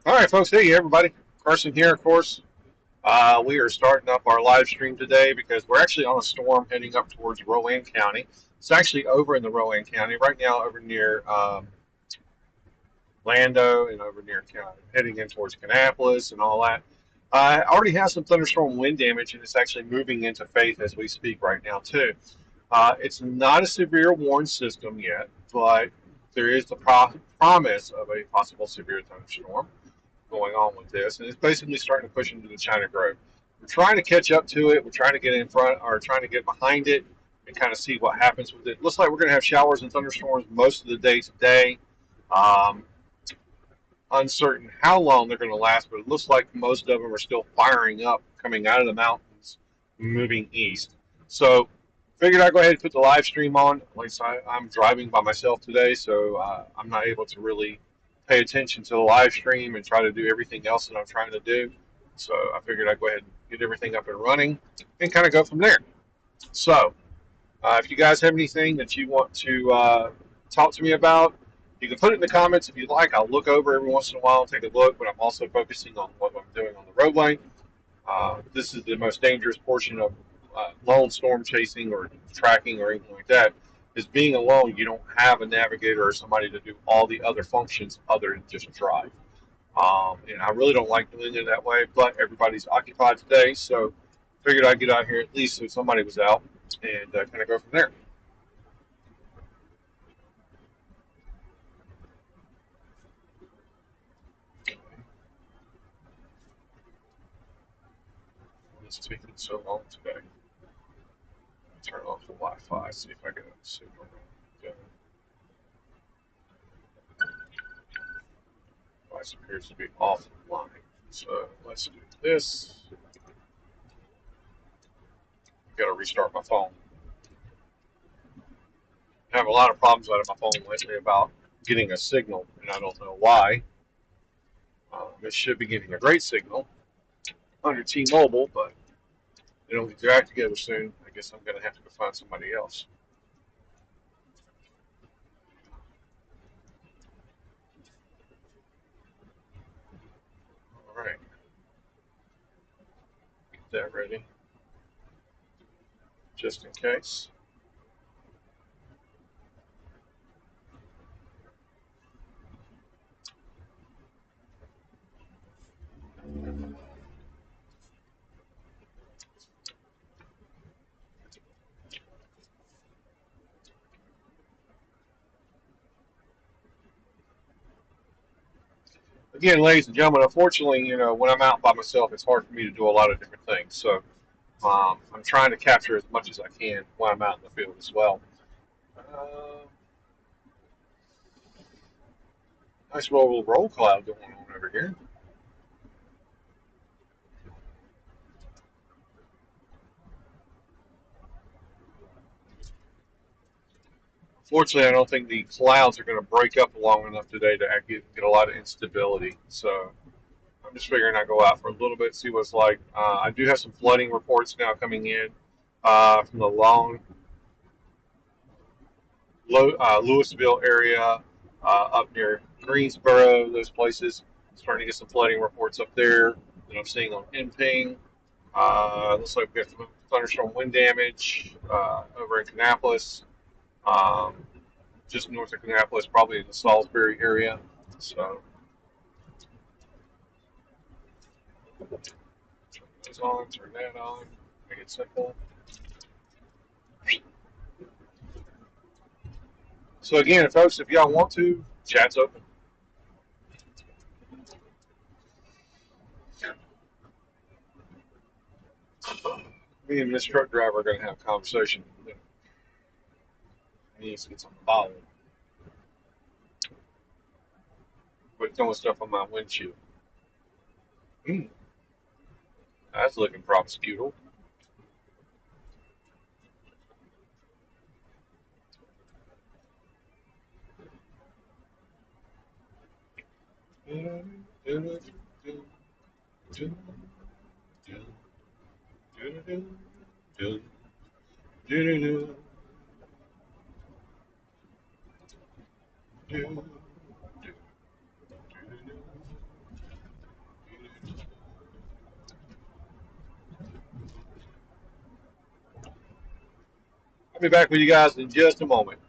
All right, folks. Hey, everybody. Carson here, of course. We are starting up our live stream today because we're actually on a storm heading up towards Rowan County. It's actually over in the Rowan County right now, over near Lando and over near heading in towards Kannapolis and all that. I already have some thunderstorm wind damage, and it's actually moving into Faith as we speak right now, too. It's not a severe warn system yet, but there is the promise of a possible severe thunderstorm going on with this, and it's basically starting to push into the China Grove. We're trying to catch up to it. We're trying to get in front, or trying to get behind it, and kind of see what happens with it. Looks like we're going to have showers and thunderstorms most of the day today. Um, Uncertain how long they're going to last, but it looks like most of them are still firing up, coming out of the mountains, moving east. So, figured I'd go ahead and put the live stream on. At least I'm driving by myself today, so I'm not able to really pay attention to the live stream and try to do everything else that I'm trying to do. So I figured I'd go ahead and get everything up and running and kind of go from there. So if you guys have anything that you want to talk to me about, you can put it in the comments if you'd like. I'll look over every once in a while and take a look, but I'm also focusing on what I'm doing on the roadway. This is the most dangerous portion of lone storm chasing or tracking or anything like that. Is being alone, you don't have a navigator or somebody to do all the other functions other than just drive. And I really don't like doing it that way, but everybody's occupied today, so figured I'd get out here at least so somebody was out and kind of go from there. It's taking so long today. Turn off the Wi-Fi, see if I get a signal. Yeah, device appears to be offline. So let's do this. I've got to restart my phone. I have a lot of problems out of my phone lately about getting a signal, and I don't know why. It should be getting a great signal under T-Mobile, but they don't get their act together soon. I guess I'm going to have to go find somebody else. All right, get that ready, just in case. Again, ladies and gentlemen, unfortunately, when I'm out by myself, it's hard for me to do a lot of different things. So I'm trying to capture as much as I can when I'm out in the field as well. Uh, nice roll cloud going on over here. Fortunately, I don't think the clouds are going to break up long enough today to get a lot of instability. So I'm just figuring I'd go out for a little bit, see what it's like. I do have some flooding reports now coming in from the Louisville area, up near Greensboro, those places. Starting to get some flooding reports up there that I'm seeing on NPing. Looks like we got some thunderstorm wind damage over in Kannapolis, um, just north of Kannapolis, probably in the Salisbury area. So, turn those on, turn that on, make it simple. So, again, folks, if y'all want to, chat's open. Me and this truck driver are going to have a conversation. He needs to get some bottle, but throwing stuff on my windshield. Hmm, that's looking prosecutorial. I'll be back with you guys in just a moment.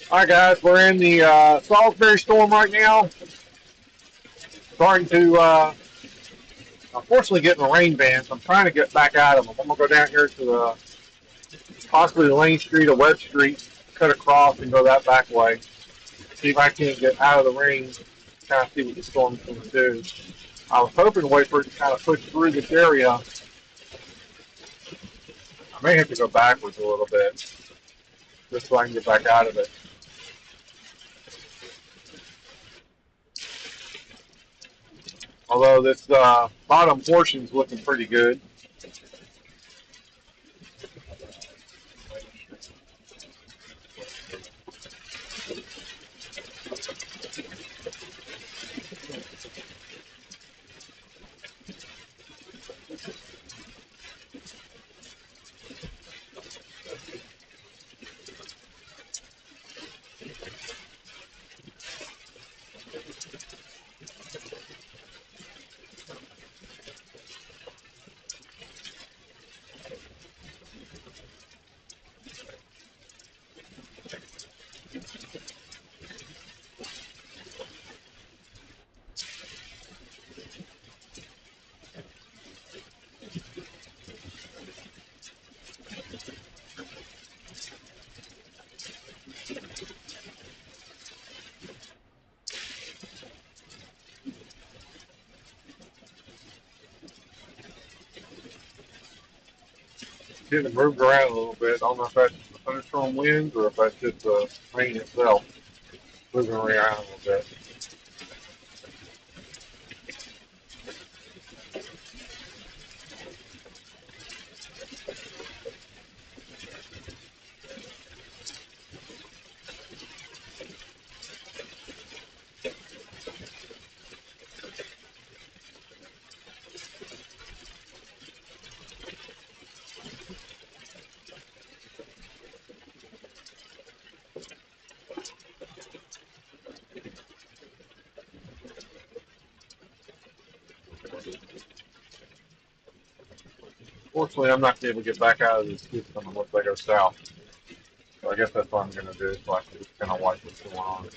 All right, guys, we're in the Salisbury storm right now. Starting to, unfortunately, get in the rain bands. I'm trying to get back out of them. I'm going to go down here to possibly the Lane Street or Webb Street, cut across and go that back way. See if I can't get out of the rain, kind of see what the storm's going to do. I was hoping to wait for it to kind of push through this area. I may have to go backwards a little bit just so I can get back out of it. Although this bottom portion is looking pretty good. Getting moved around a little bit. I don't know if that's the thunderstorm winds or if that's just the rain itself moving around a little bit. Fortunately, I'm not going to be able to get back out of this system unless I go south. So I guess that's what I'm going to do. So I can just kind of watch what's going on.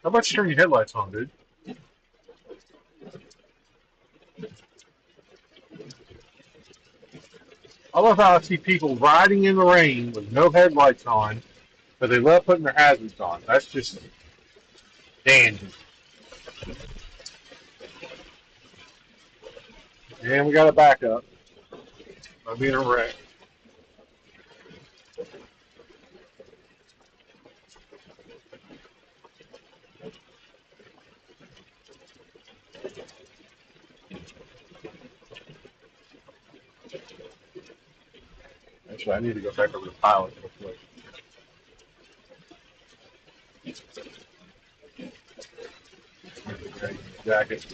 How about you turn your headlights on, dude? I love how I see people riding in the rain with no headlights on, but they love putting their hazards on. That's just dangerous. And we got a backup. I'm being a wreck. Actually, I need to go back over the pilot real quick. Okay, jacket.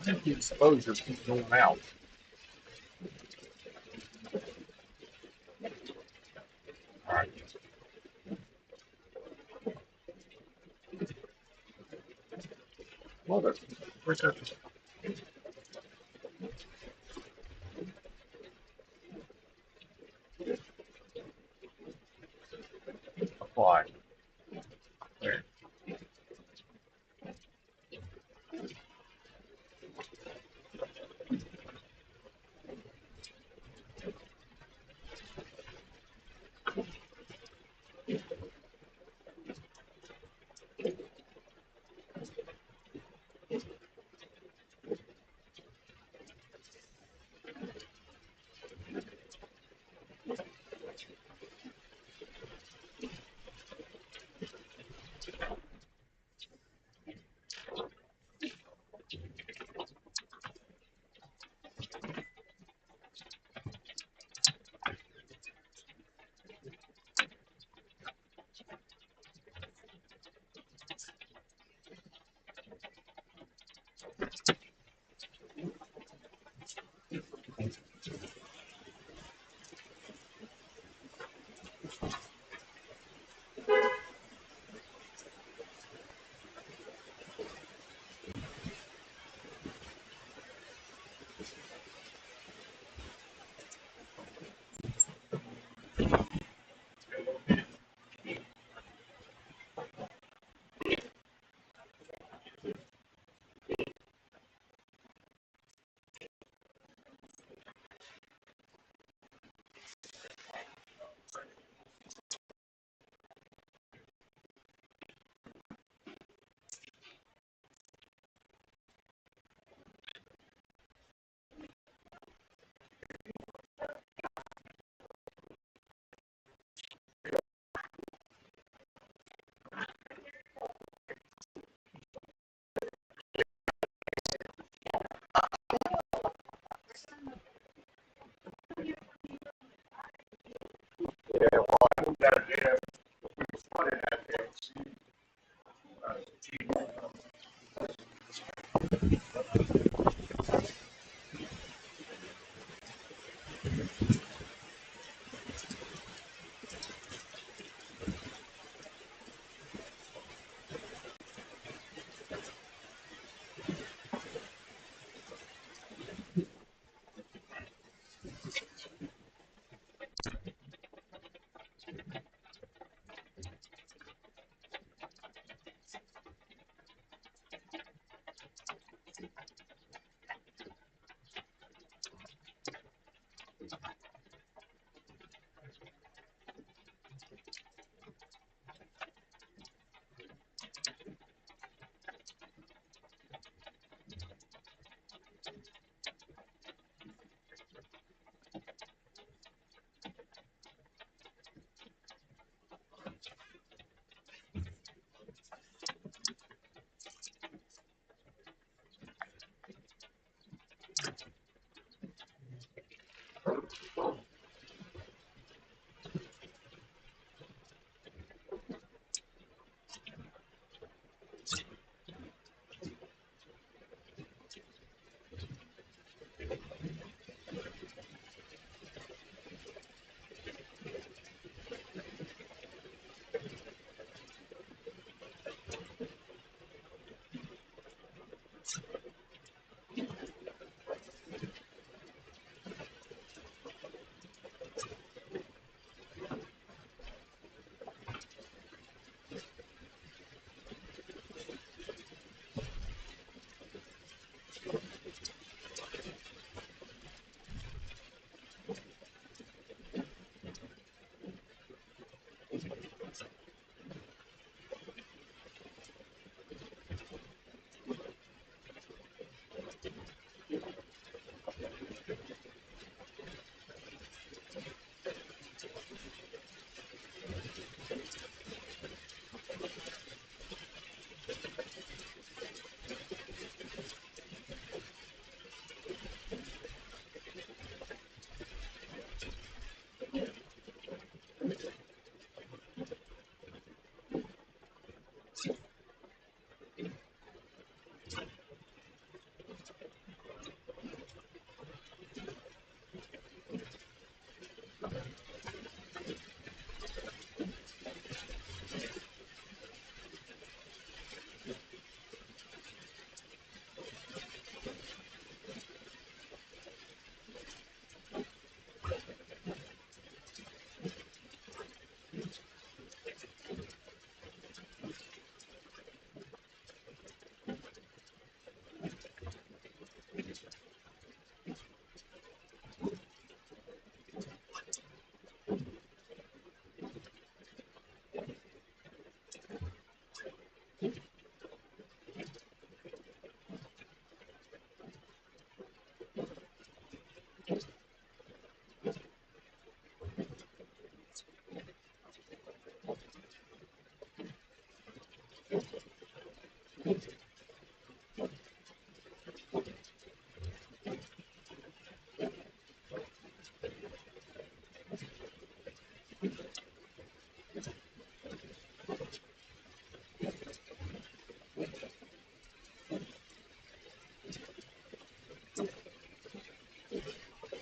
I think the exposure keeps going out. All right. Mother, where's that? Apply. There.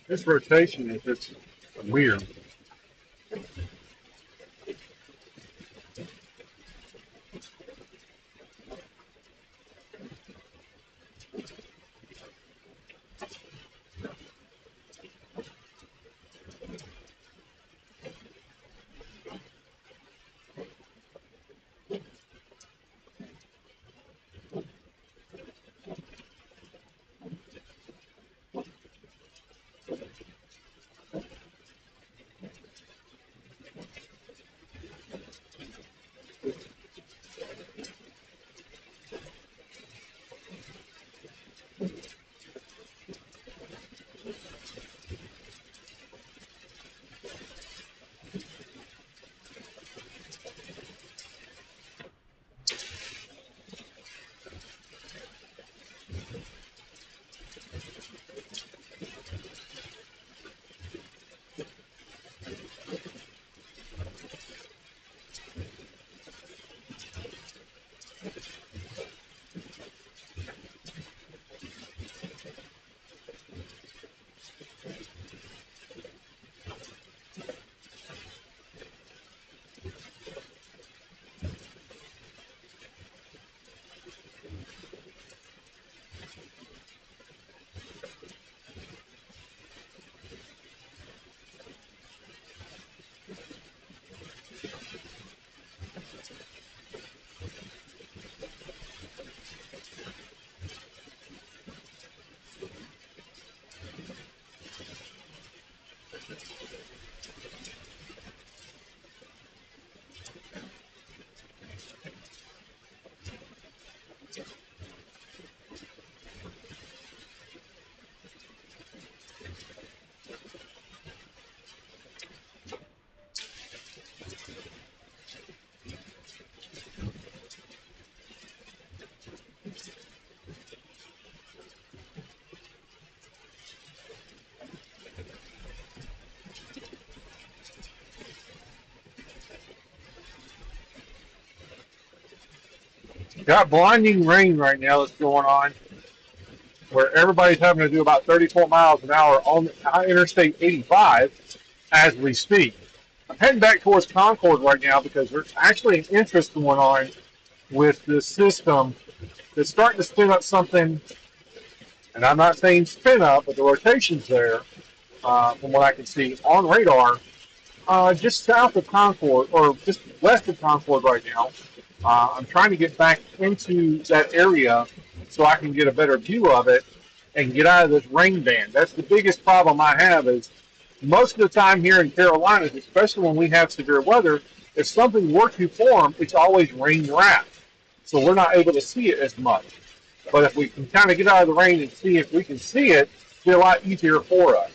This rotation is just weird. Got blinding rain right now that's going on, where everybody's having to do about 34 miles an hour on Interstate 85 as we speak. I'm heading back towards Concord right now because there's actually an interest going on with this system that's starting to spin up something, and I'm not saying spin up, but the rotation's there, from what I can see on radar, just south of Concord, or just west of Concord right now. I'm trying to get back into that area so I can get a better view of it and get out of this rain band. That's the biggest problem I have is most of the time here in Carolinas, especially when we have severe weather, if something were to form, it's always rain wrapped. So we're not able to see it as much. But if we can kind of get out of the rain and see if we can see it, it'll be a lot easier for us.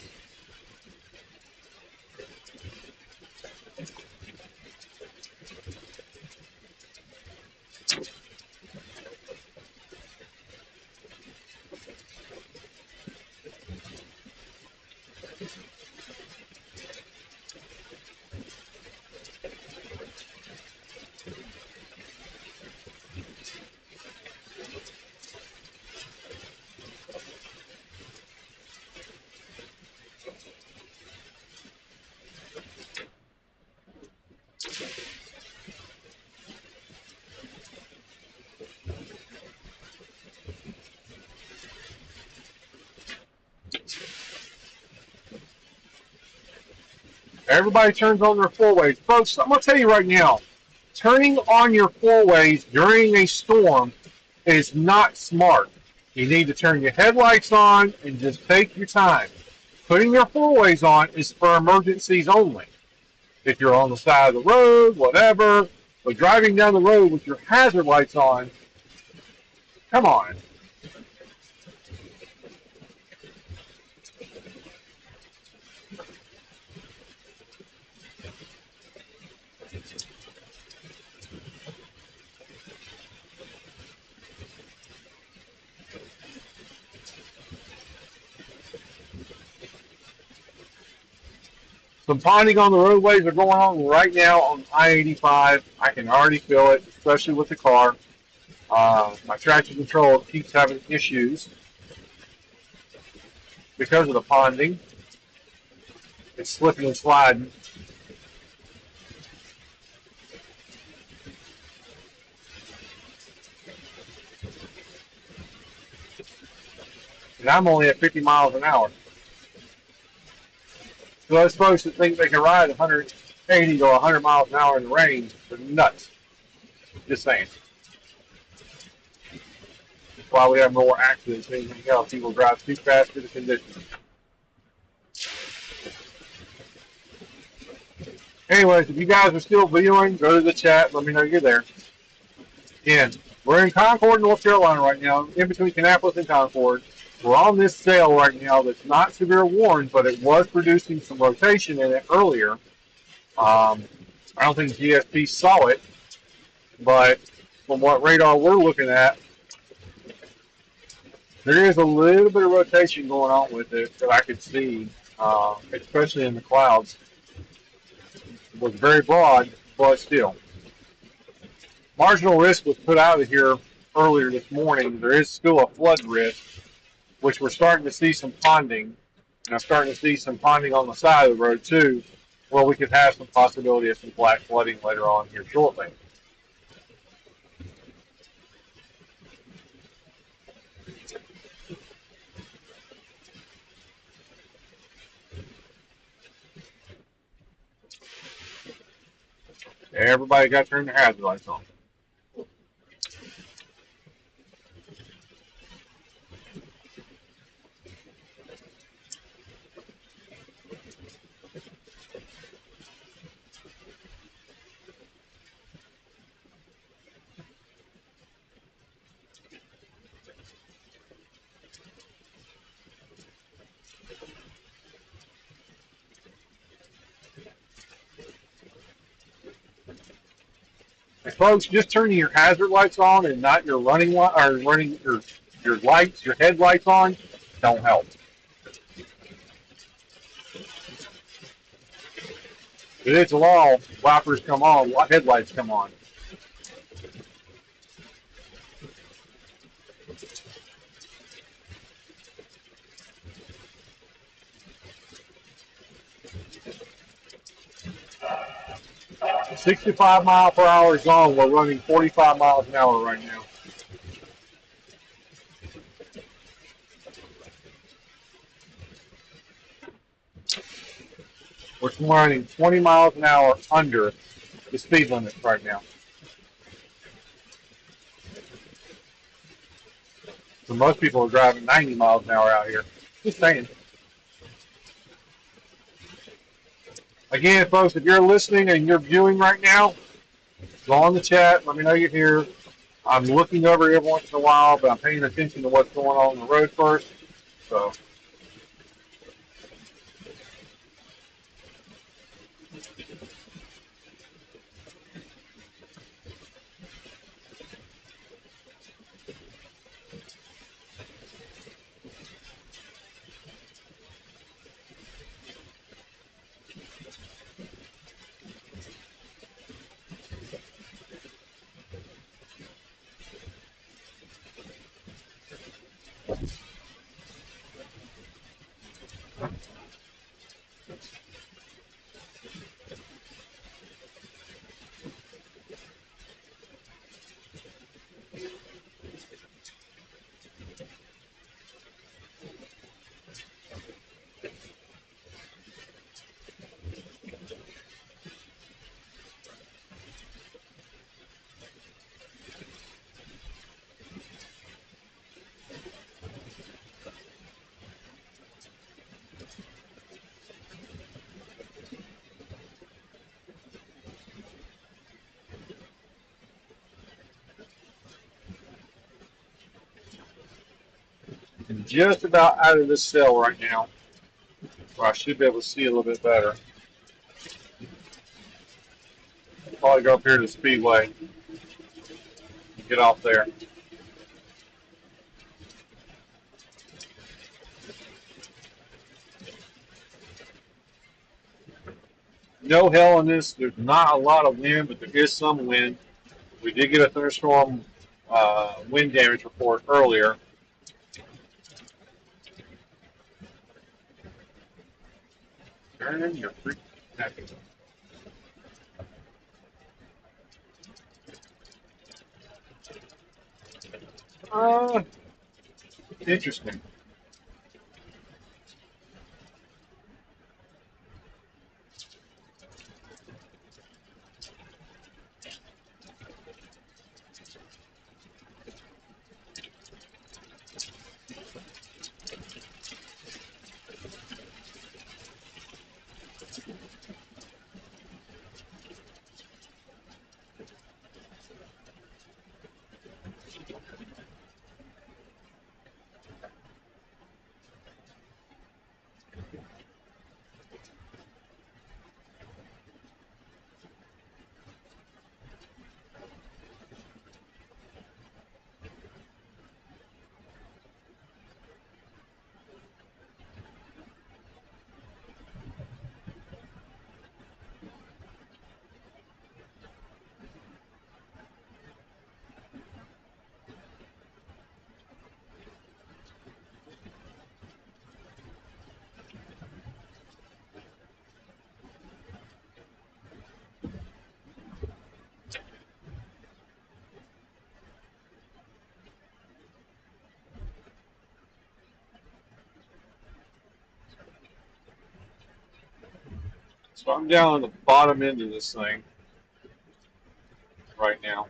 Everybody turns on their four ways. Folks, I'm going to tell you right now, turning on your four ways during a storm is not smart. You need to turn your headlights on and just take your time. Putting your four ways on is for emergencies only. If you're on the side of the road, whatever, but driving down the road with your hazard lights on, come on. Some ponding on the roadways are going on right now on I-85. I can already feel it, especially with the car. My traction control keeps having issues because of the ponding. It's slipping and sliding. And I'm only at 50 miles an hour. So those folks that think they can ride 180 to 100 miles an hour in the rain, they're nuts. Just saying. That's why we have more accidents than anything else. People drive too fast for the conditions. Anyways, if you guys are still viewing, go to the chat. Let me know you're there. Again, we're in Concord, North Carolina right now, in between Kannapolis and Concord. We're on this sale right now that's not severe warned, but it was producing some rotation in it earlier. I don't think GSP saw it, but from what radar we're looking at, there is a little bit of rotation going on with it that I could see, especially in the clouds. It was very broad, but still. Marginal risk was put out of here earlier this morning. There is still a flood risk, which we're starting to see some ponding. And I'm starting to see some ponding on the side of the road, too, where we could have some possibility of some black flooding later on here shortly. Everybody got to turn their hazard lights on. And folks, just turning your hazard lights on and not your running light or running your lights, your headlights on, don't help. It is a law. Wipers come on, headlights come on. A 65 mile per hour zone. We're running 45 miles an hour right now. We're running 20 miles an hour under the speed limit right now. So most people are driving 90 miles an hour out here. Just saying. Again, folks, if you're listening and you're viewing right now, go on the chat. Let me know you're here. I'm looking over every once in a while, but I'm paying attention to what's going on the road first. So. I'm just about out of this cell right now, so I should be able to see a little bit better. Probably go up here to the speedway and get off there. no hail in this. There's not a lot of wind, but there is some wind. We did get a thunderstorm wind damage report earlier. Turn your freaking happy. Uh, Interesting. So I'm down on the bottom end of this thing right now.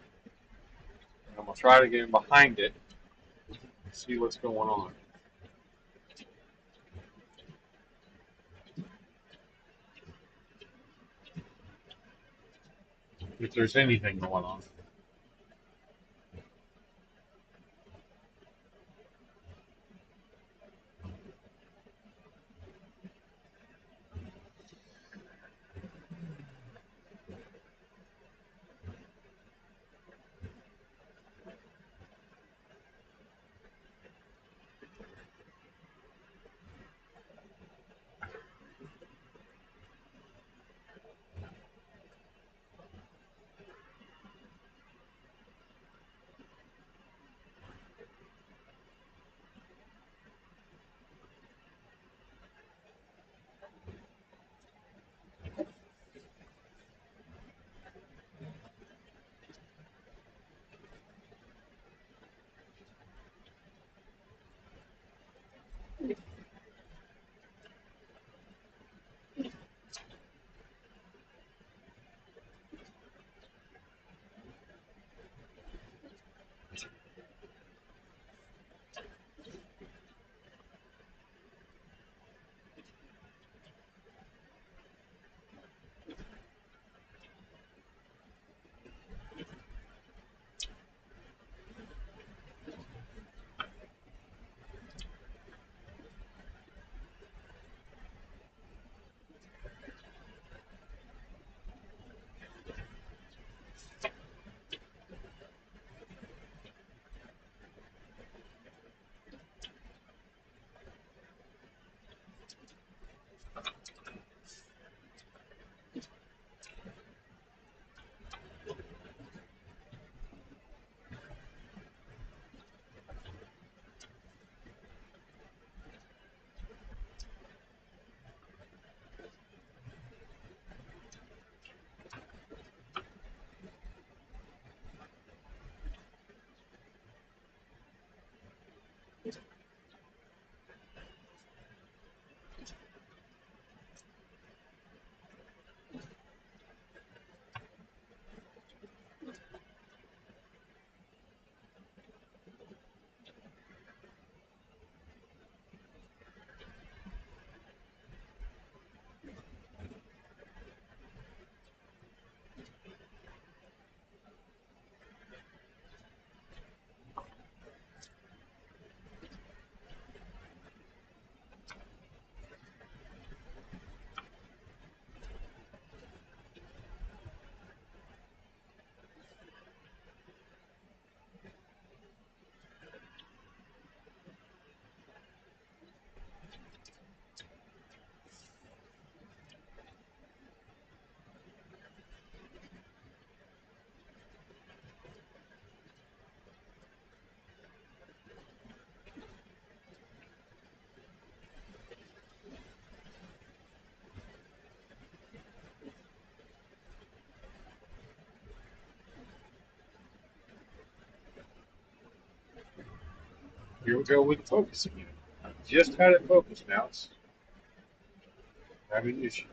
And I'm going to try to get in behind it and see what's going on. If there's anything going on. here we go with the focus again. I just had it focused. Now it's having issues.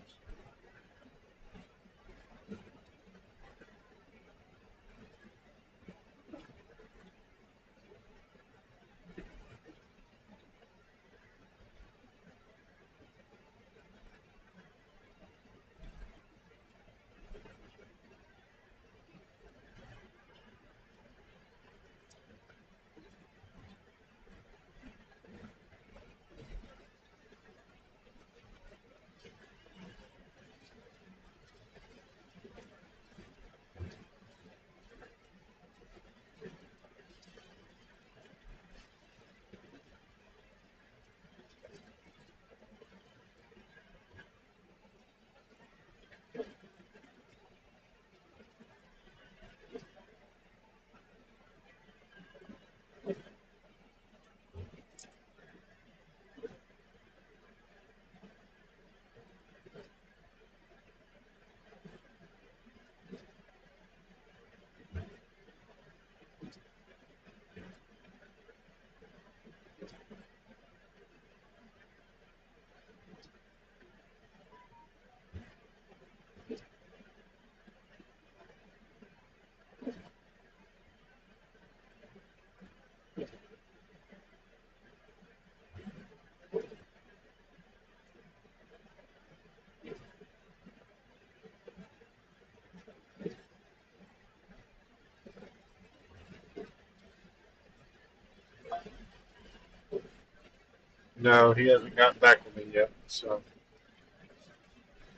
No, he hasn't gotten back to me yet. So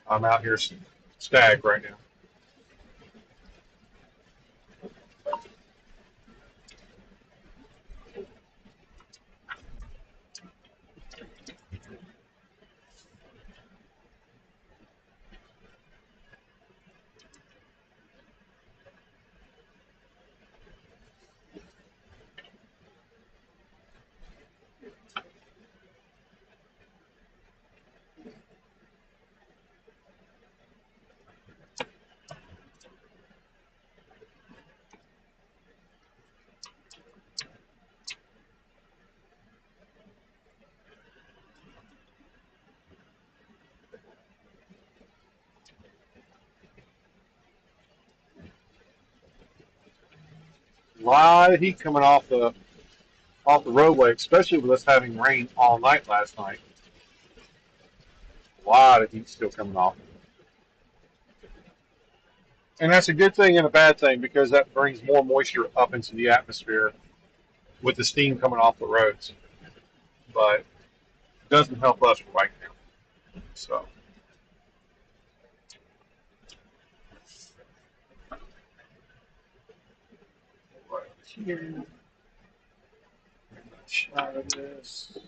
I'm out here stag right now. A lot of heat coming off the roadway, especially with us having rain all night last night. A lot of heat still coming off. And that's a good thing and a bad thing because that brings more moisture up into the atmosphere with the steam coming off the roads. But it doesn't help us right now. So, right here, shot of this.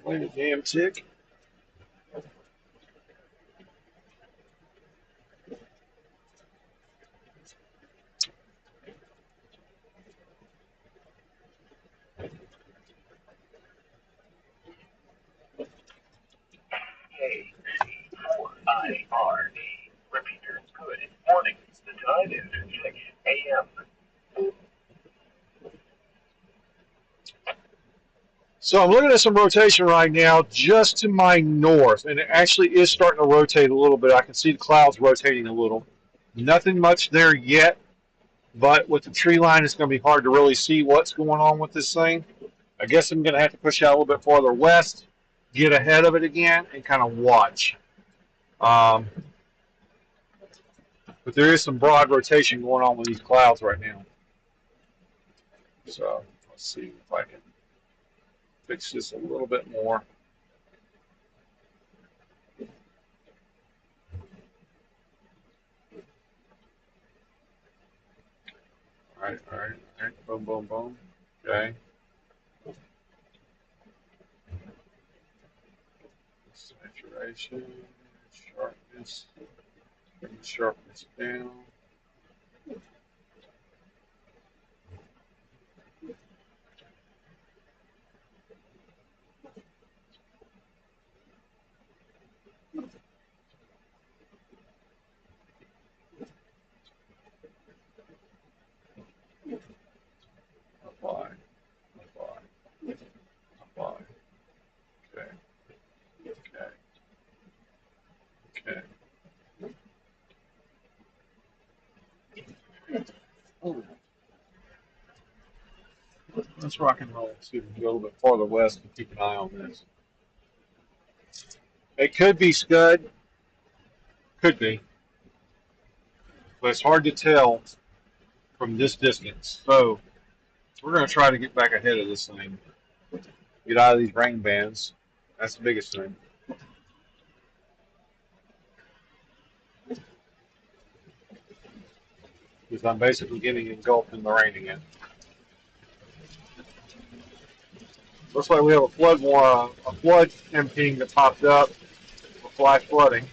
Wait a damn tick. KCIRD. Repeater, good morning. The time is 6 a.m. So I'm looking at some rotation right now just to my north, and it actually is starting to rotate a little bit. I can see the clouds rotating a little. Nothing much there yet, but with the tree line, it's going to be hard to really see what's going on with this thing. I guess I'm going to have to push out a little bit farther west, get ahead of it again, and kind of watch. Um, but there is some broad rotation going on with these clouds right now. So let's see if I can fix this a little bit more. All right. Boom, boom, boom. Okay. Saturation, sharpness, bring the sharpness down. Let's rock and roll. See if we can go a little bit farther west and keep an eye on this. It could be Scud, could be, but it's hard to tell from this distance. So we're going to try to get back ahead of this thing. Get out of these rain bands. That's the biggest thing. Because I'm basically getting engulfed in the rain again. Looks like we have a flood emptying that popped up. A flash flooding.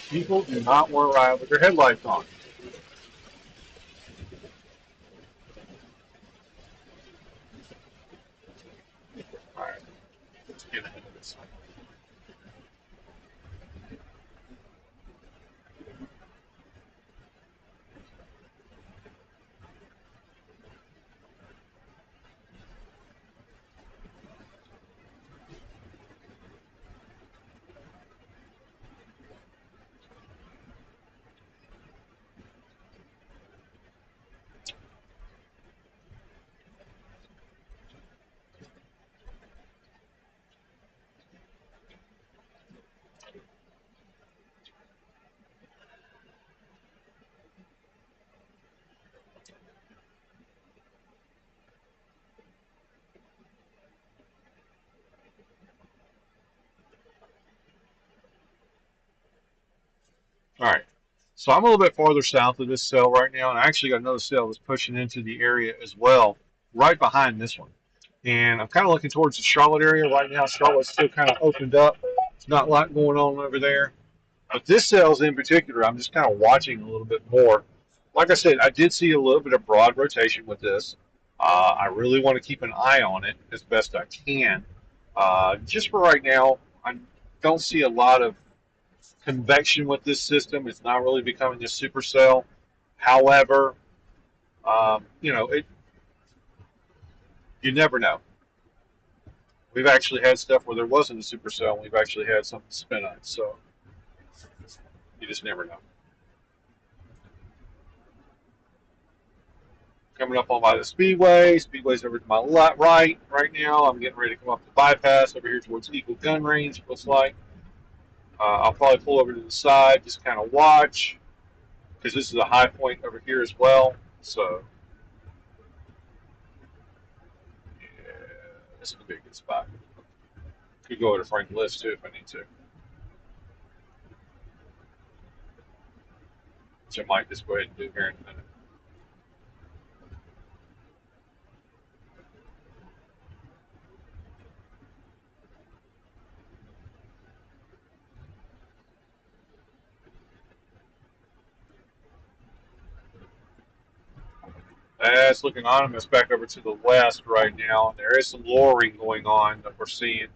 People do not want to ride with their headlights on. All right, let's get ahead of this. All right. So I'm a little bit farther south of this cell right now, and I actually got another cell that's pushing into the area as well, right behind this one. And I'm kind of looking towards the Charlotte area right now. Charlotte's still kind of opened up. There's not a lot going on over there. But this cell's in particular, I'm just kind of watching a little bit more. Like I said, I did see a little bit of broad rotation with this. I really want to keep an eye on it as best I can. Just for right now, I don't see a lot of convection with this system. It's not really becoming a supercell. However, you never know. We've actually had stuff where there wasn't a supercell, and we've actually had something spin on it. So you just never know. Coming up on by the speedway. Speedway's over to my right now. I'm getting ready to come up the bypass over here towards Eagle Gun Range. It looks like I'll probably pull over to the side, just kind of watch because this is a high point over here as well. So yeah, this would be a good spot. Could go over to Frank List too if I need to. Which I might just go ahead and do here in a minute. It's looking ominous back over to the west right now. There is some lowering going on that we're seeing.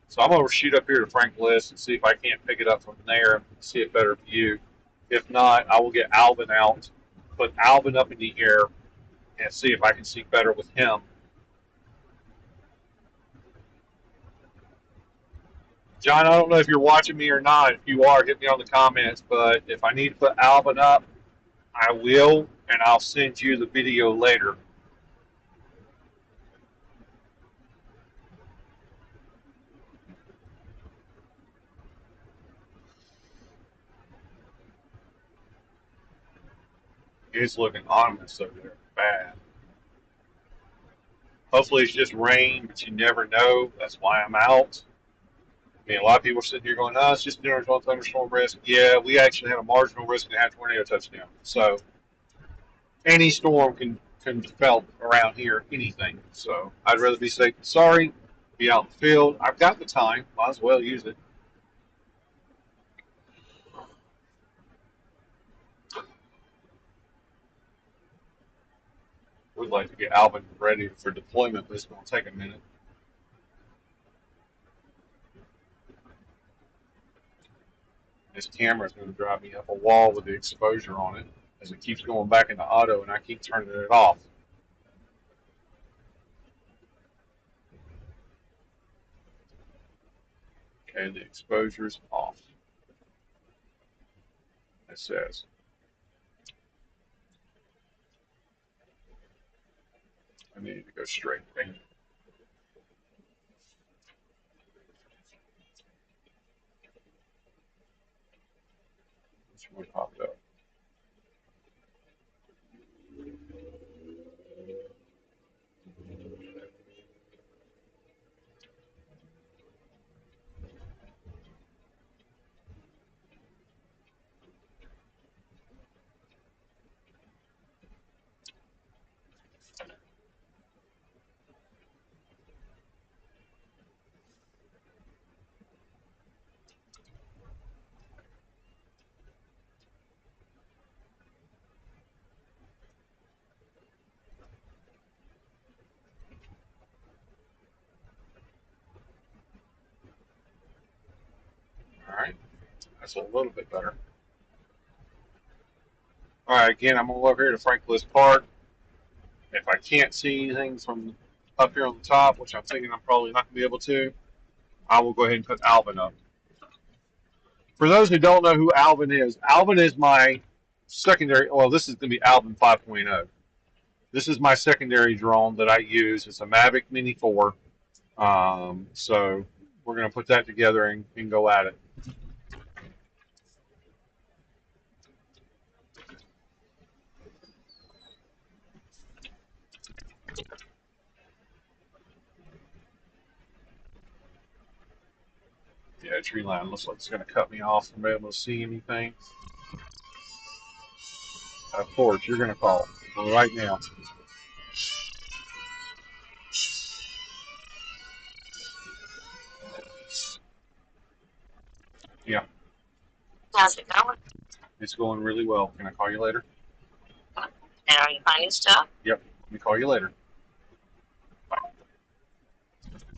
So I'm going to shoot up here to Frank List and see if I can't pick it up from there and see a better view. If not, I will get Alvin out, put Alvin up in the air, and see if I can see better with him. John, I don't know if you're watching me or not. If you are, hit me on the comments. But if I need to put Alvin up, I will, and I'll send you the video later. It's looking ominous over there. Bad. Hopefully it's just rain, but you never know. That's why I'm out. I mean, a lot of people are sitting here going, "Oh, it's just general thunderstorm risk." Yeah, we actually had a marginal risk and had a tornado touchdown. So any storm can be felt around here, anything. So I'd rather be safe than sorry. Be out in the field. I've got the time. Might as well use it. We'd like to get Alvin ready for deployment, but it's going to take a minute. This camera is going to drive me up a wall with the exposure on it as it keeps going back into auto, and I keep turning it off. Okay, the exposure's off. It says. I need to go straight. Which one popped up? All right, that's a little bit better. All right, again, I'm going to go over here to Frank Park. If I can't see anything from up here on the top, which I'm thinking I'm probably not going to be able to, I will go ahead and put Alvin up. For those who don't know who Alvin is my secondary. Well, this is going to be Alvin 5.0. This is my secondary drone that I use. It's a Mavic Mini 4. So we're going to put that together and go at it. Yeah, tree line looks like it's going to cut me off from being able to see anything. Of course, you're going to call right now. Yeah. How's it going? It's going really well. Can I call you later? And are you finding stuff? Yep. Let me call you later. Bye.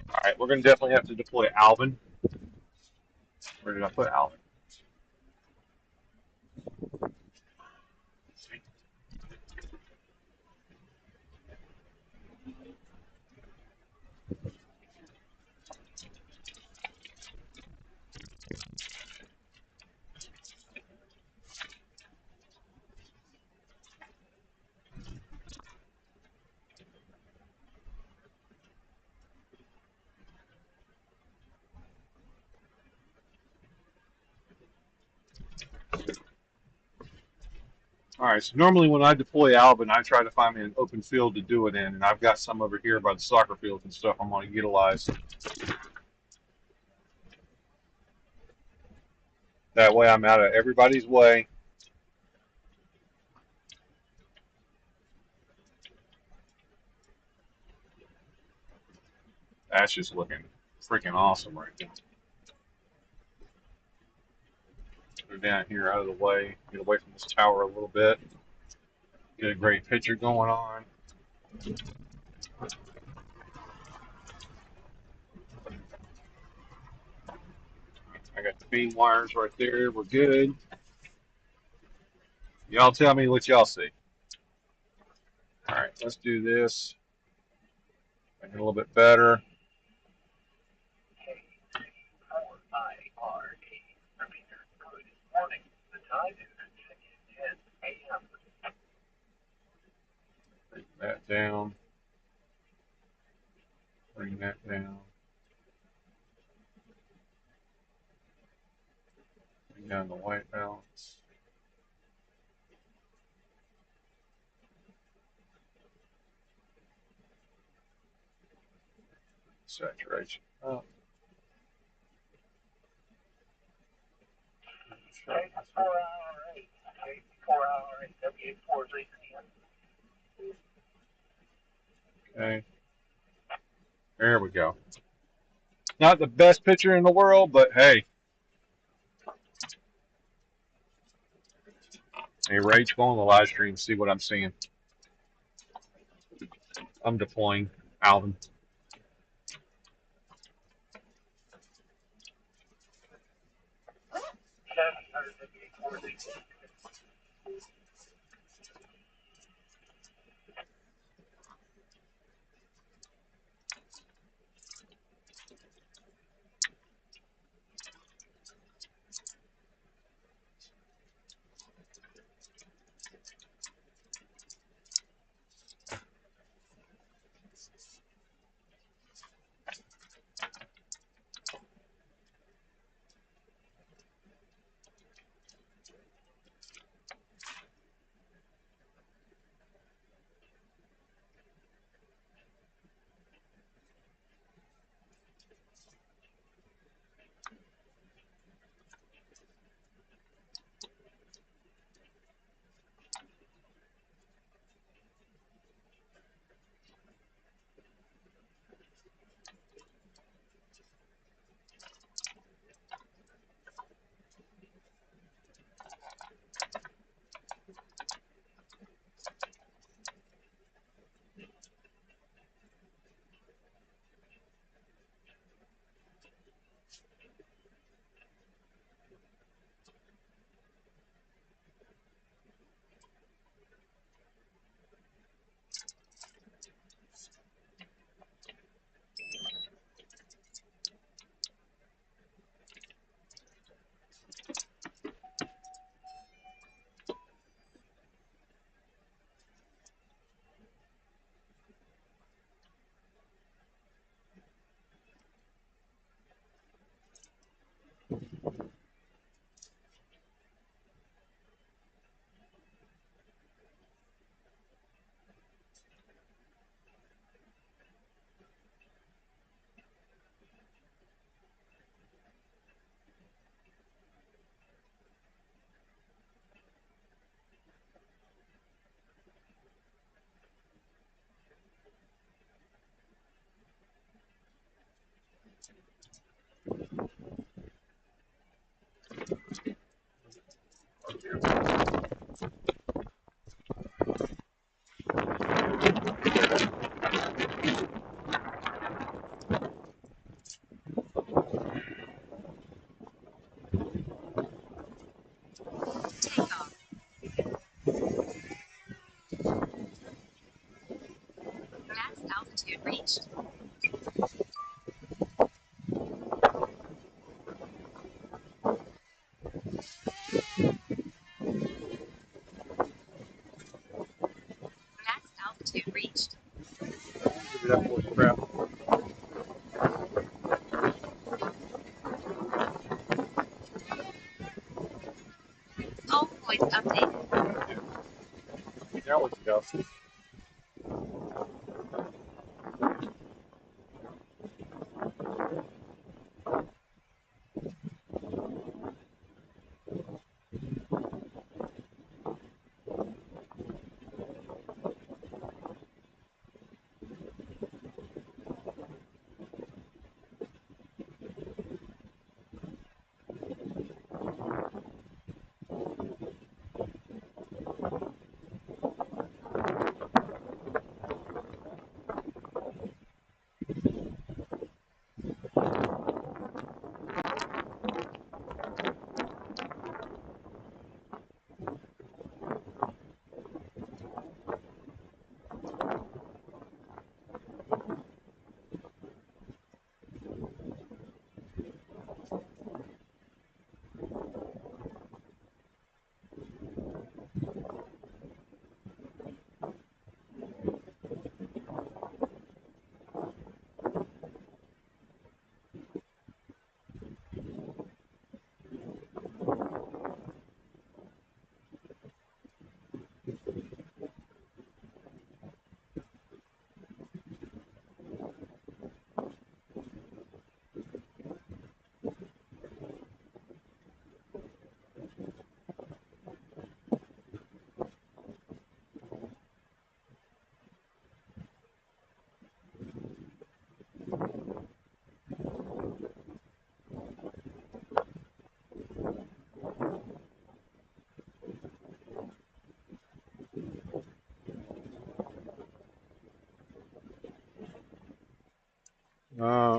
All right, we're going to definitely have to deploy Alvin. Where did I put Alvin? All right, so normally when I deploy Alvin, I try to find me an open field to do it in, and I've got some over here by the soccer fields and stuff I'm going to utilize. That way I'm out of everybody's way. That's just looking freaking awesome right now. Go down here out of the way, get away from this tower a little bit, get a great picture going on. I got the beam wires right there. We're good. Y'all tell me what y'all see. All right, let's do this. Make it a little bit better. K-4-I-R-A. Repeater. Good morning. The time is 10 a.m. Bring that down. Bring that down. Bring down the white balance. Saturation up. K-4-I-R-A. K-4-I-R-A. W-4 is leaving. Okay. There we go. Not the best picture in the world, but hey. Hey, Rach, go on the live stream, see what I'm seeing. I'm deploying Alvin. Give me that horse crap. Now we can go.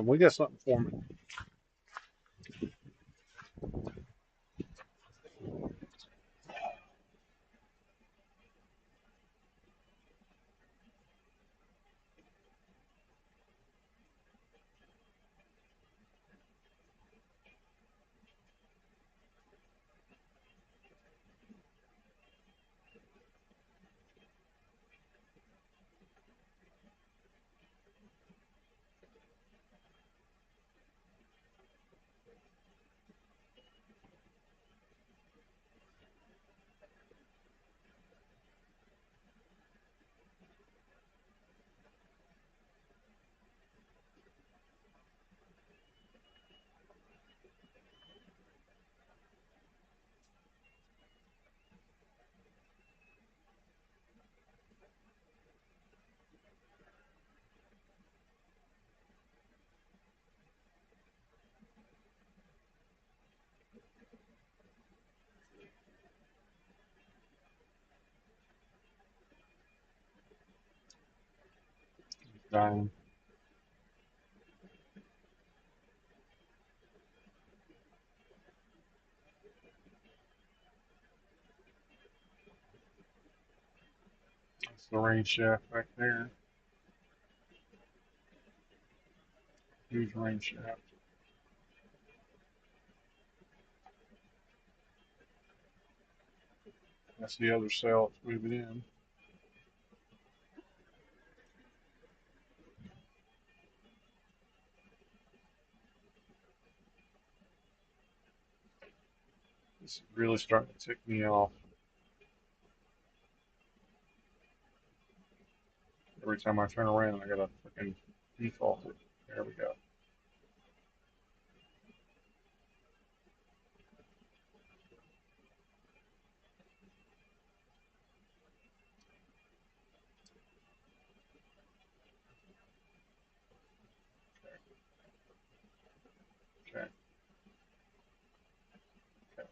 We got something for me. Dying. That's the rain shaft back there. Huge rain shaft. That's the other cell it's moving in. It's really starting to tick me off every time I turn around. I gotta freaking default it. There we go. Okay. Okay.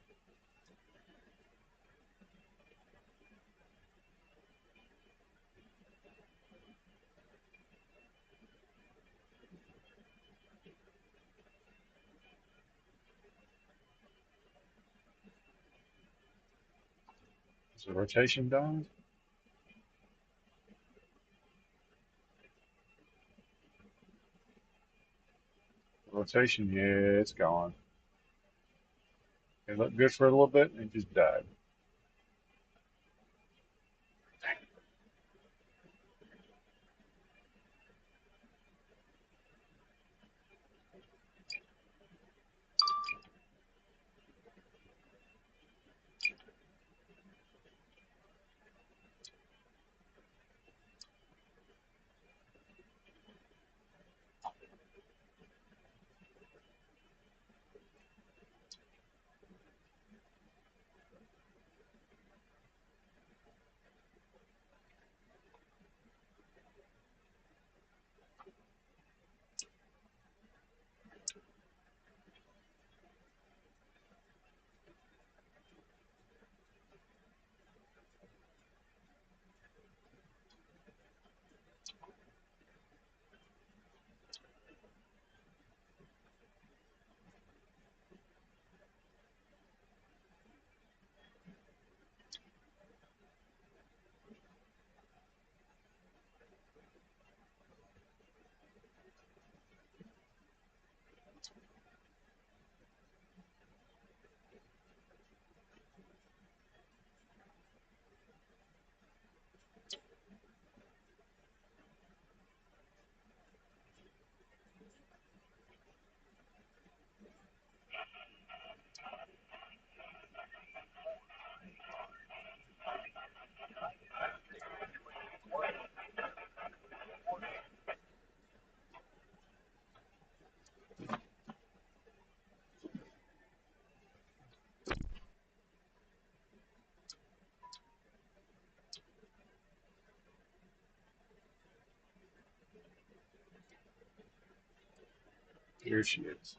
Is the rotation done? Rotation, yeah, it's gone. It looked good for a little bit and it just died. Here she is.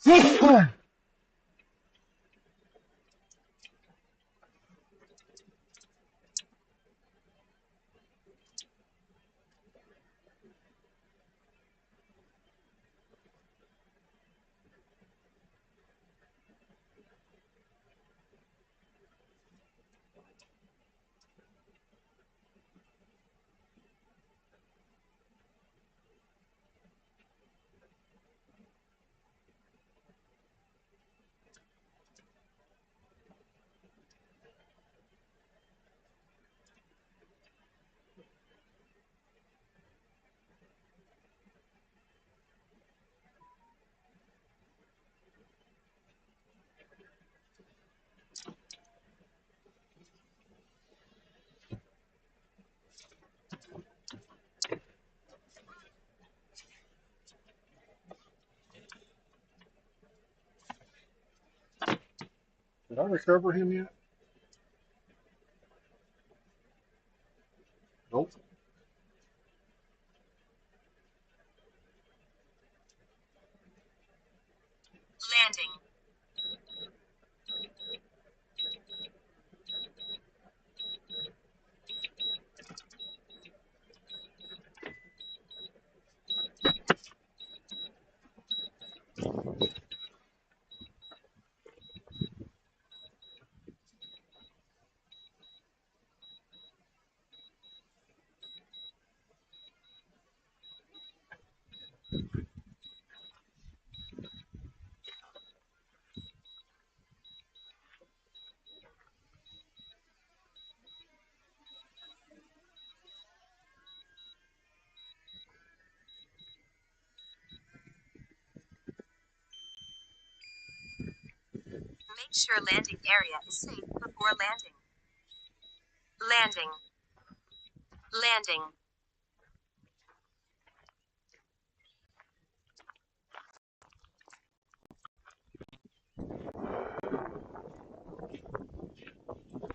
Did I recover him yet? Nope. Landing. Make sure landing area is safe before landing. Landing. Landing.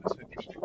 That's interesting.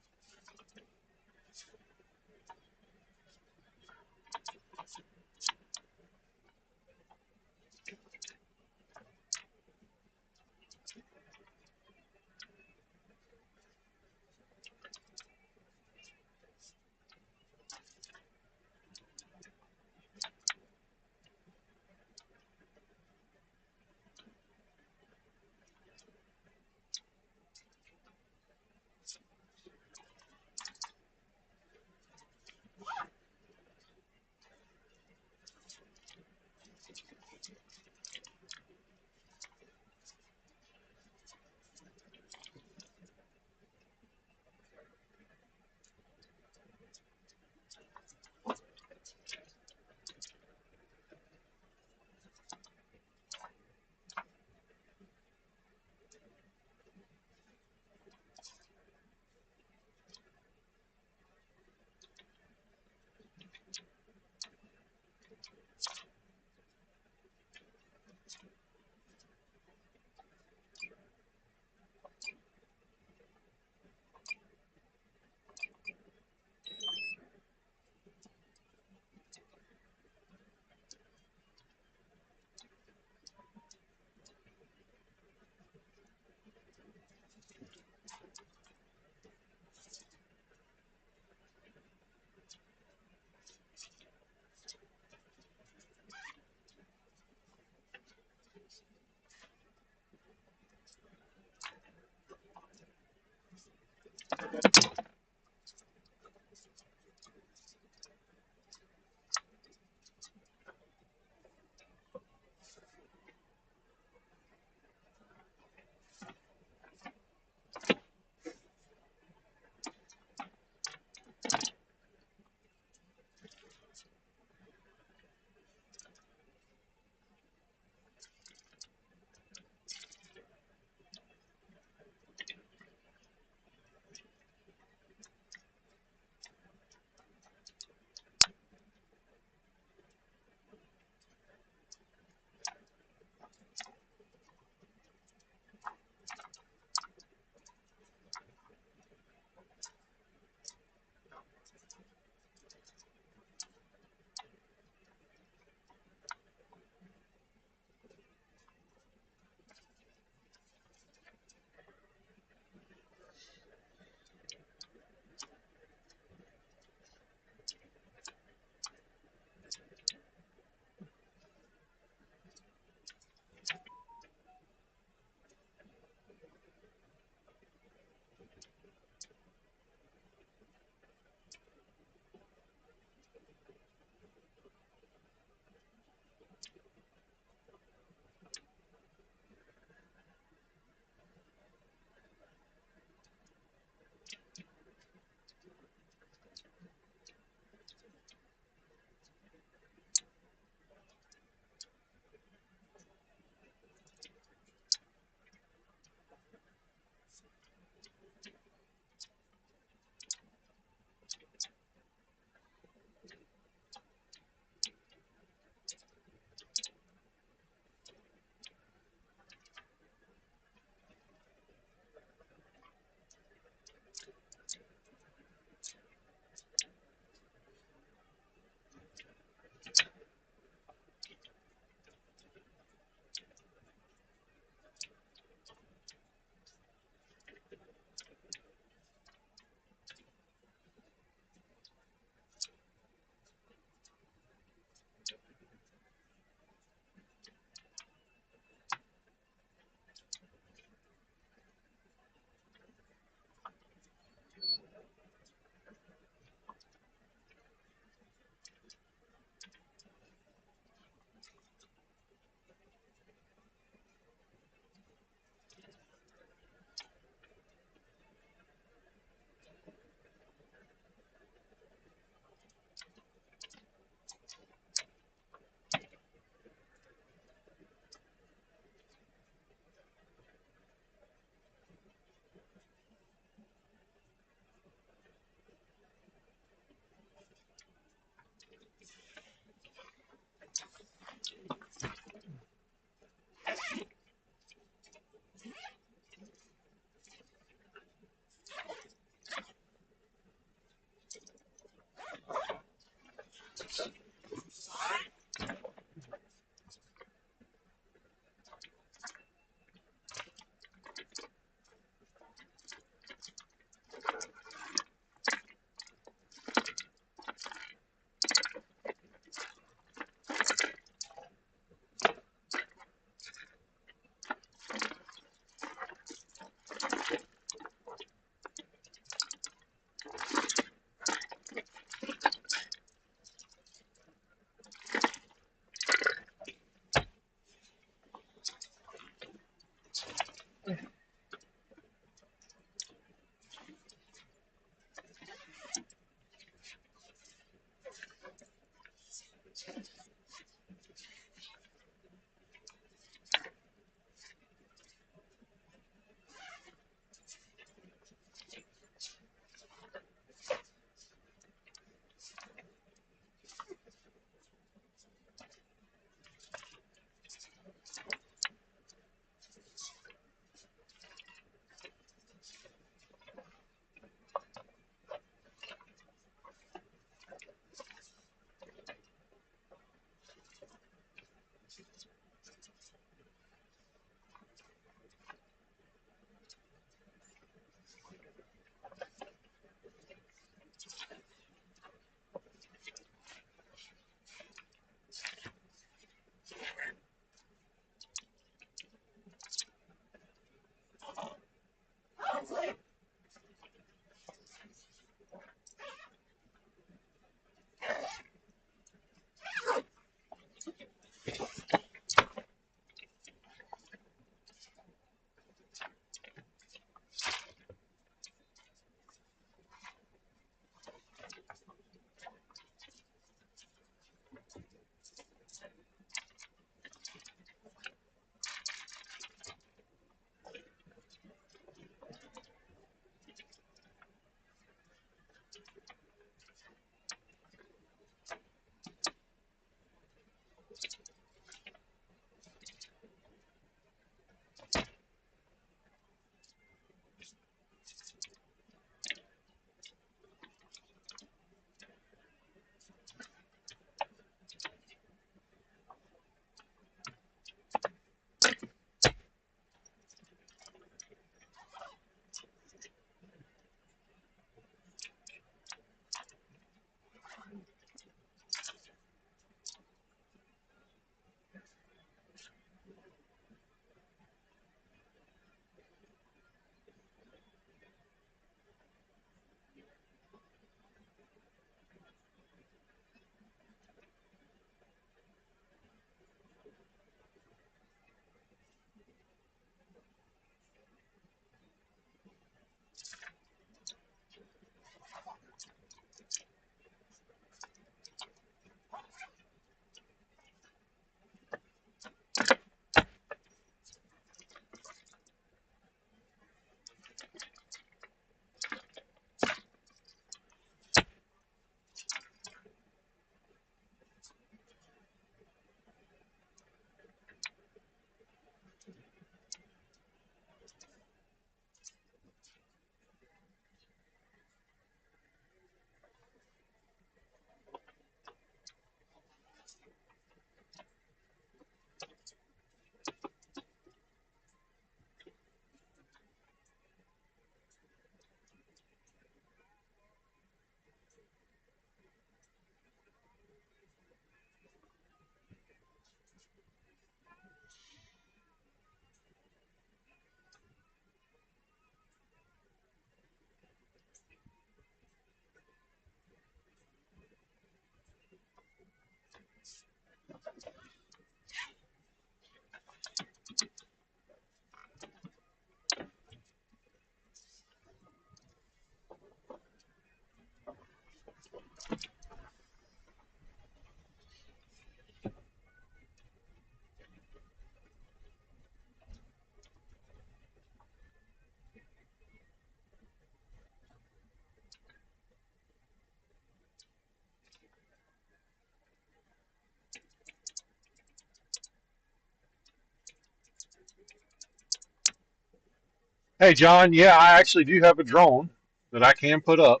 Hey, John. Yeah, I actually do have a drone that I can put up.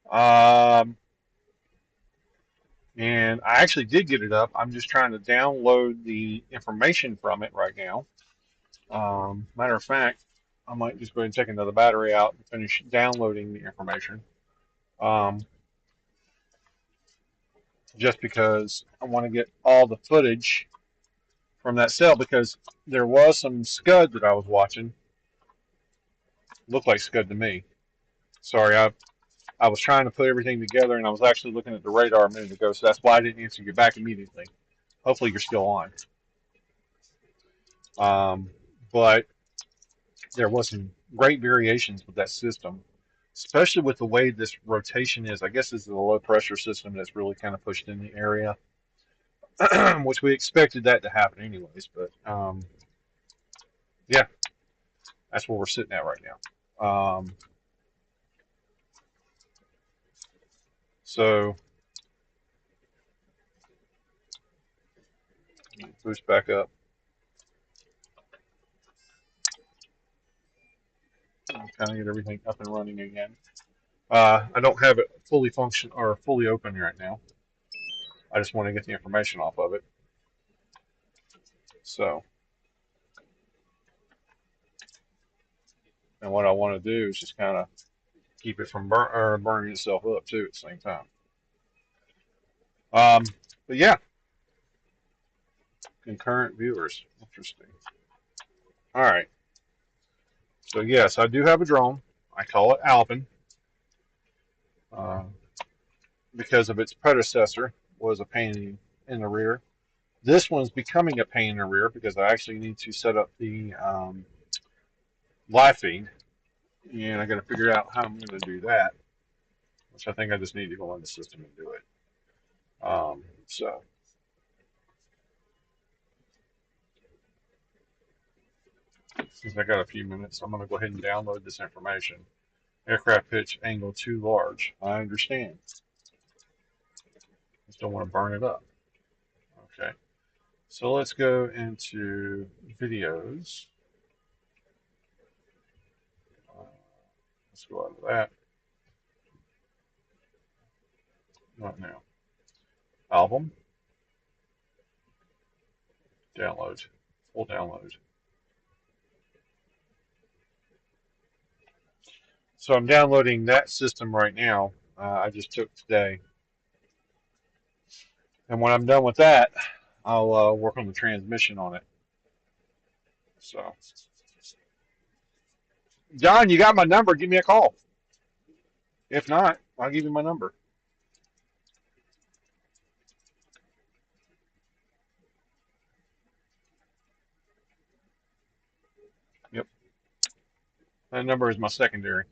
Um, and I actually did get it up. I'm just trying to download the information from it right now. Matter of fact, I might just go ahead and take another battery out and finish downloading the information. Um, just because I want to get all the footage from that cell because there was some scud that I was watching. Looked like scud to me. Sorry, I was trying to put everything together and I was actually looking at the radar a minute ago, so that's why I didn't answer you back immediately. Hopefully you're still on. Um, but there was some great variations with that system, especially with the way this rotation is. I guess this is a low pressure system that's really kind of pushed in the area, which we expected that to happen anyways. But yeah, that's where we're sitting at right now. So boost back up, kind of get everything up and running again. I don't have it fully function or fully open right now. I just want to get the information off of it. So, and what I want to do is just kind of keep it from burning itself up too at the same time. Um, but yeah, concurrent viewers, interesting. All right. So yes, I do have a drone. I call it Alvin uh, because of its predecessor was a pain in the rear. This one's becoming a pain in the rear because I actually need to set up the live feed, and I got to figure out how I'm going to do that, which I think I just need to go on the system and do it. So since I got a few minutes, I'm going to go ahead and download this information. Aircraft pitch angle too large. I understand. Just don't want to burn it up. Okay. So let's go into videos. Uh, let's go out of that. Not now. Album. Download. Full download. So I'm downloading that system right now. I just took today. And when I'm done with that, I'll work on the transmission on it. So, John, you got my number. Give me a call. If not, I'll give you my number. Yep. That number is my secondary.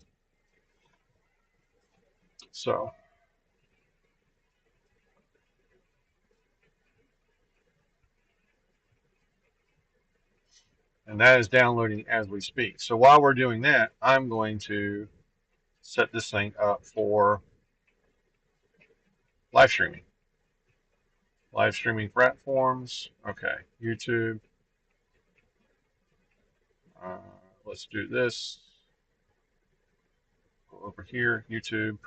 So, and that is downloading as we speak. So while we're doing that, I'm going to set this thing up for live streaming. Live streaming platforms. Okay, YouTube. Uh, let's do this. Go over here, YouTube.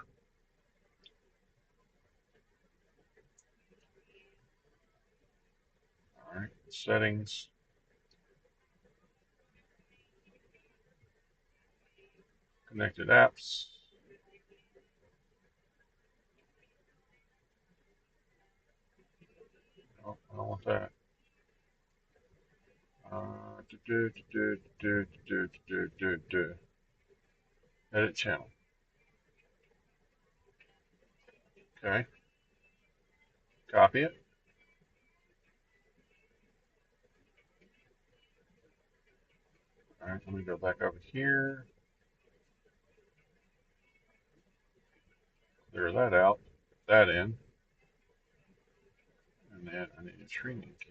All right, settings. Connected apps. No, I don't want that. Do, do, do, do, do, do, do. Edit channel. Okay. Copy it. All right, let me go back over here. Clear that out. That in. And then I need a streaming key.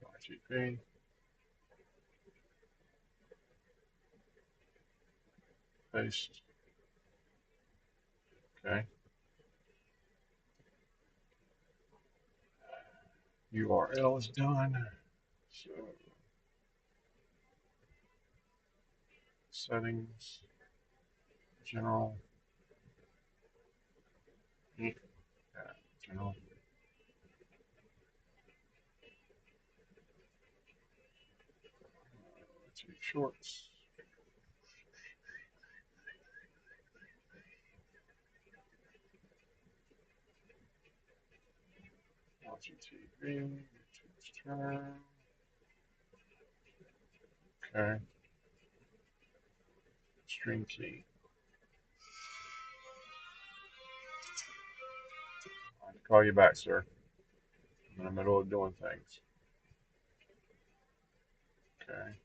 RGB. Paste. Okay. URL is done. So settings, general, yeah, general. Let's see, shorts. Watching TV, YouTube's turn. Okay, stream key. I'll call you back, sir. I'm in the middle of doing things. Okay,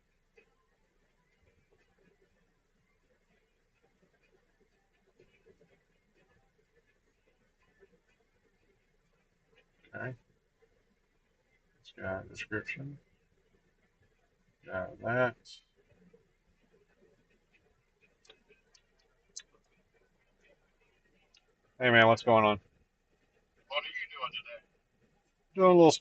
okay. It's got a description. Got that. Hey man, what's going on? What are you doing today? Doing a little.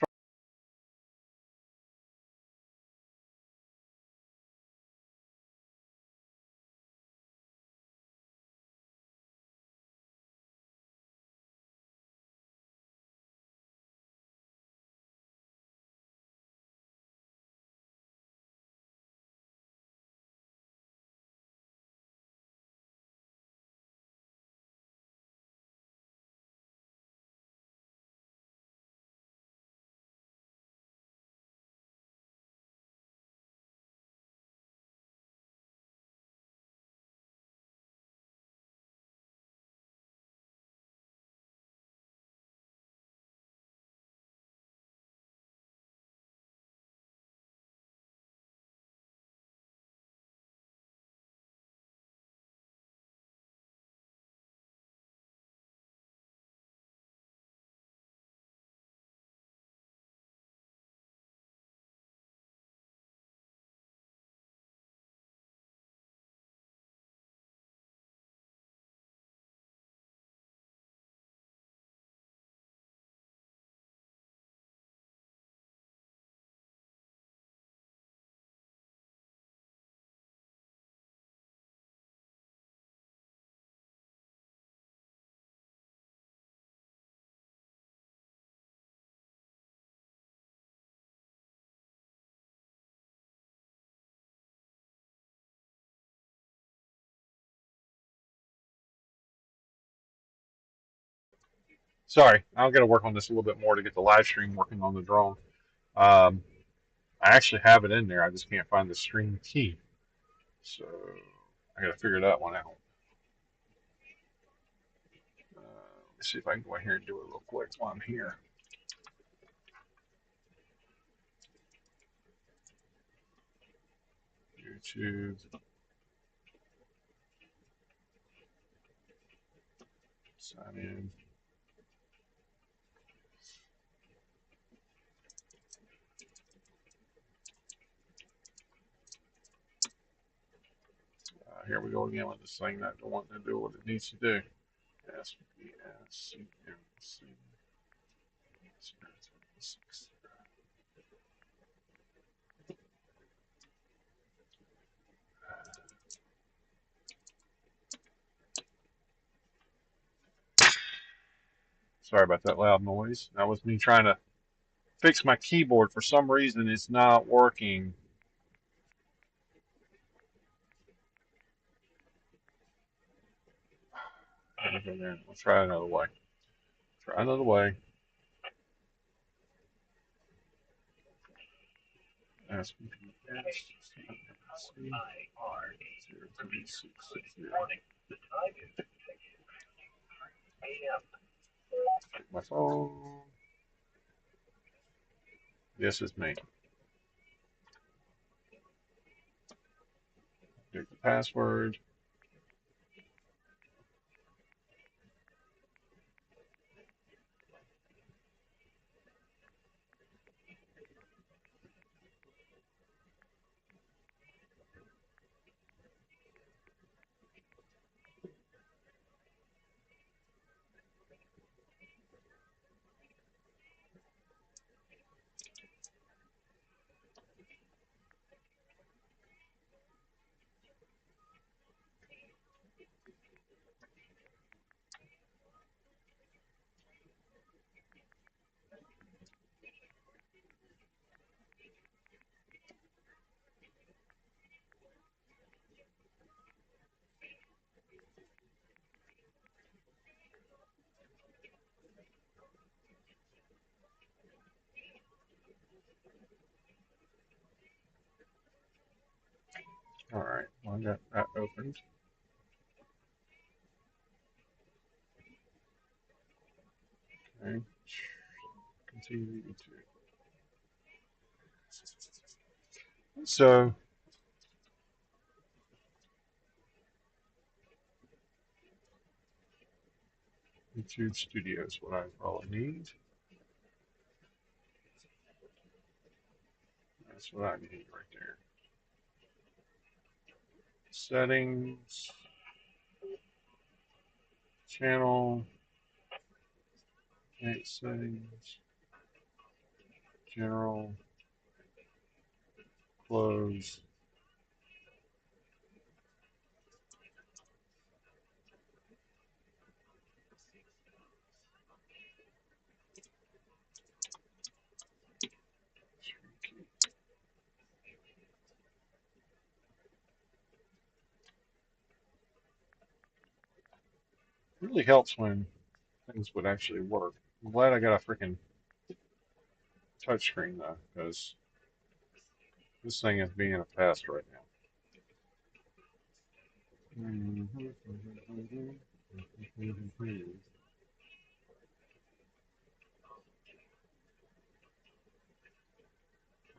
Sorry, I'll got to work on this a little bit more to get the live stream working on the drone. Um, I actually have it in there. I just can't find the stream key. So I got to figure that one out. Let's see if I can go in here and do it real quick while I'm here. YouTube, sign in. Here we go again with this thing not wanting to do what it needs to do. SBSCMC. Sorry about that loud noise. That was me trying to fix my keyboard. For some reason, it's not working. We'll try another way. Try another way. Morning. The time is AM. Check my phone. This is me. Get the password. All right, well, I got that opened. Okay, continue to. So YouTube Studio is what I probably need. That's what I need right there. Settings, channel, okay, settings, general, close. It really helps when things would actually work. I'm glad I got a freaking touchscreen though, because this thing is being a pest right now.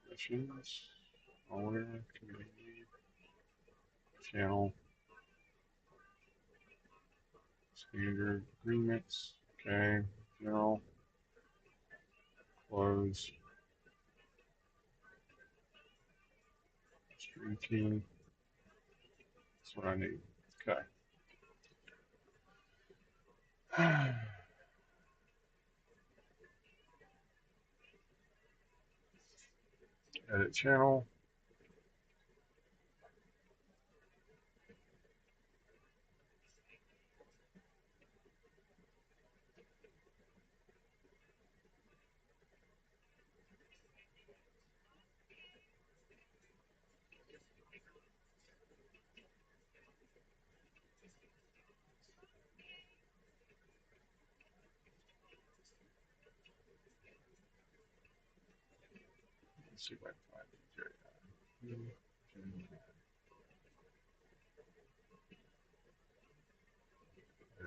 Permissions, owner, community, channel, standard agreements, okay, general, close, stream key. That's what I need. Okay. Edit channel. Let's see if I can find it. There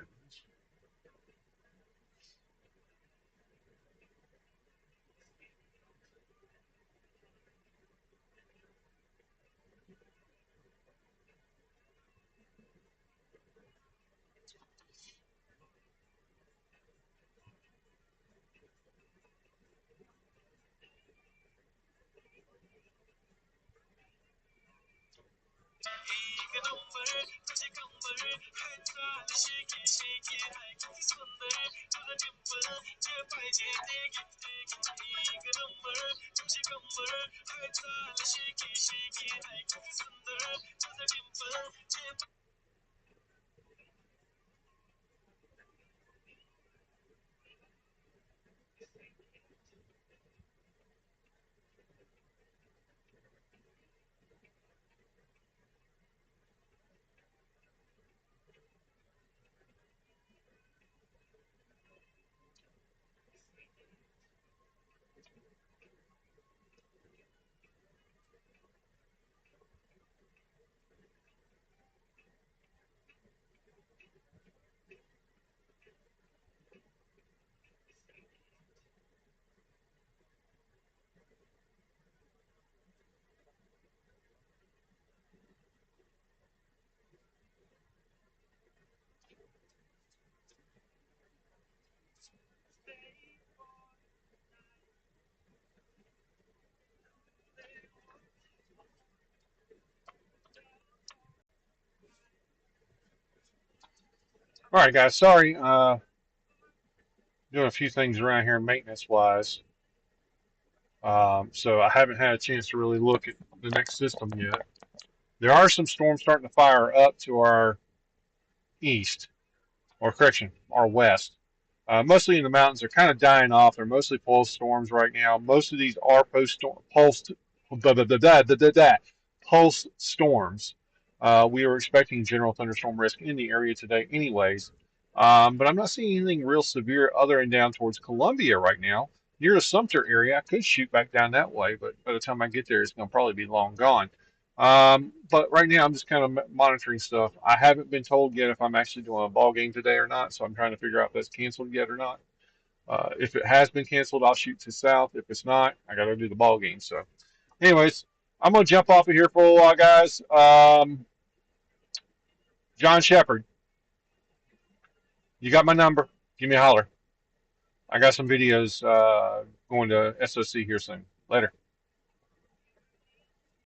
it is. All right, guys. Sorry, doing a few things around here maintenance wise. So I haven't had a chance to really look at the next system yet. There are some storms starting to fire up to our east, or correction, our west. Mostly in the mountains, they're kind of dying off. They're mostly pulse storms right now. Most of these are pulsed, pulse storms. We were expecting general thunderstorm risk in the area today, anyways. But I'm not seeing anything real severe other than down towards Columbia right now. Near the Sumter area, I could shoot back down that way, but by the time I get there, it's going to probably be long gone. But right now, I'm just kind of monitoring stuff. I haven't been told yet if I'm actually doing a ball game today or not, so I'm trying to figure out if that's canceled yet or not. If it has been canceled, I'll shoot to South. If it's not, I got to do the ball game. So, anyways, I'm gonna jump off of here for a while, guys. John Shepard, you got my number. Give me a holler. I got some videos going to SOC here soon. Later.